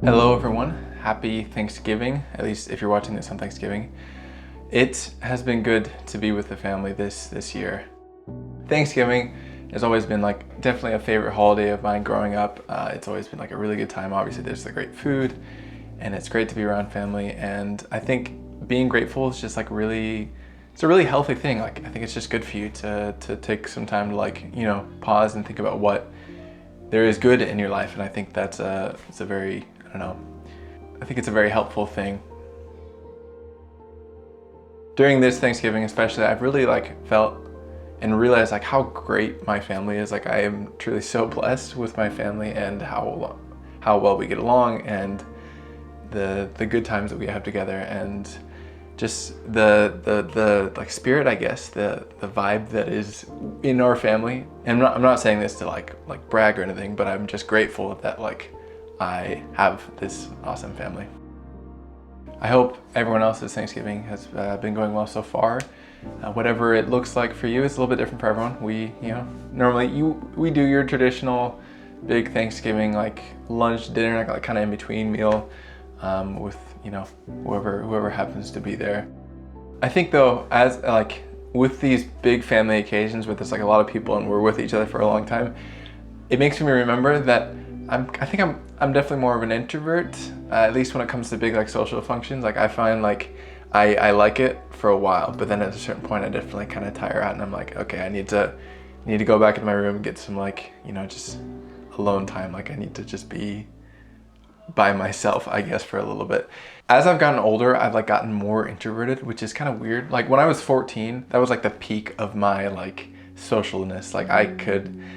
Hello everyone, happy Thanksgiving, at least if you're watching this on Thanksgiving. It has been good to be with the family this year. Thanksgiving has always been definitely a favorite holiday of mine growing up. It's always been a really good time. Obviously there's the great food and it's great to be around family, and I think being grateful is just it's a really healthy thing. I think it's just good for you to take some time to pause and think about what there is good in your life, and I think that's it's a very, I think it's a very helpful thing. During this Thanksgiving especially, I've really felt and realized how great my family is. I am truly so blessed with my family and how well we get along, and the good times that we have together, and just the spirit, I guess, the vibe that is in our family. And I'm not saying this to brag or anything, but I'm just grateful that I have this awesome family. I hope everyone else's Thanksgiving has been going well so far. Whatever it looks like for you, it's a little bit different for everyone. We, normally we do your traditional big Thanksgiving lunch, dinner, kind of in between meal with whoever happens to be there. I think though, as with these big family occasions where there's a lot of people and we're with each other for a long time, it makes me remember that I think I'm definitely more of an introvert, at least when it comes to big social functions. I find I like it for a while, but then at a certain point I definitely kind of tire out, and I'm okay, I need to go back in my room and get some just alone time. I need to just be by myself, I guess, for a little bit. As I've gotten older, I've gotten more introverted, which is kind of weird. When I was 14, that was the peak of my socialness.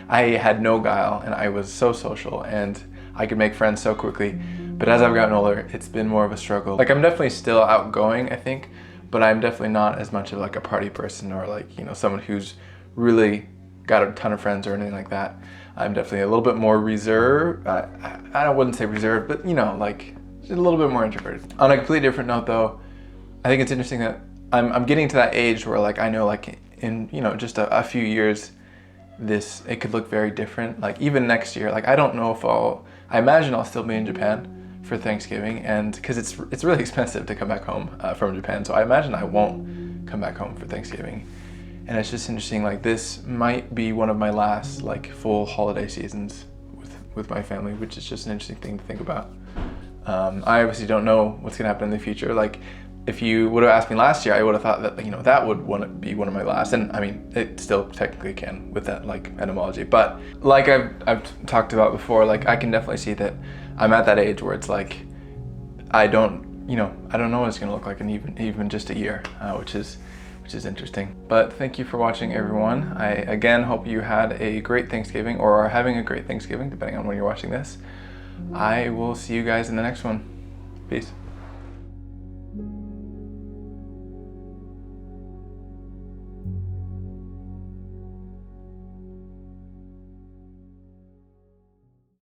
I had no guile and I was so social and I could make friends so quickly. But as I've gotten older, it's been more of a struggle. I'm definitely still outgoing, I think, but I'm definitely not as much of a party person or someone who's really got a ton of friends or anything like that. I'm definitely a little bit more reserved. I wouldn't say reserved, but just a little bit more introverted. On a completely different note though, I think it's interesting that I'm getting to that age where I know in just a few years it could look very different. Even next year, I don't know if I imagine I'll still be in Japan for Thanksgiving, and because it's really expensive to come back home from Japan, so I imagine I won't come back home for Thanksgiving. And it's just interesting, this might be one of my last full holiday seasons with my family, which is just an interesting thing to think about. I obviously don't know what's gonna happen in the future. If you would have asked me last year, I would have thought that that would be one of my last, and I mean it still technically can with that etymology. But I've talked about before, I can definitely see that I'm at that age where it's I don't know what it's gonna look like in even just a year, which is interesting. But thank you for watching, everyone. I again hope you had a great Thanksgiving, or are having a great Thanksgiving, depending on when you're watching this. I will see you guys in the next one. Peace.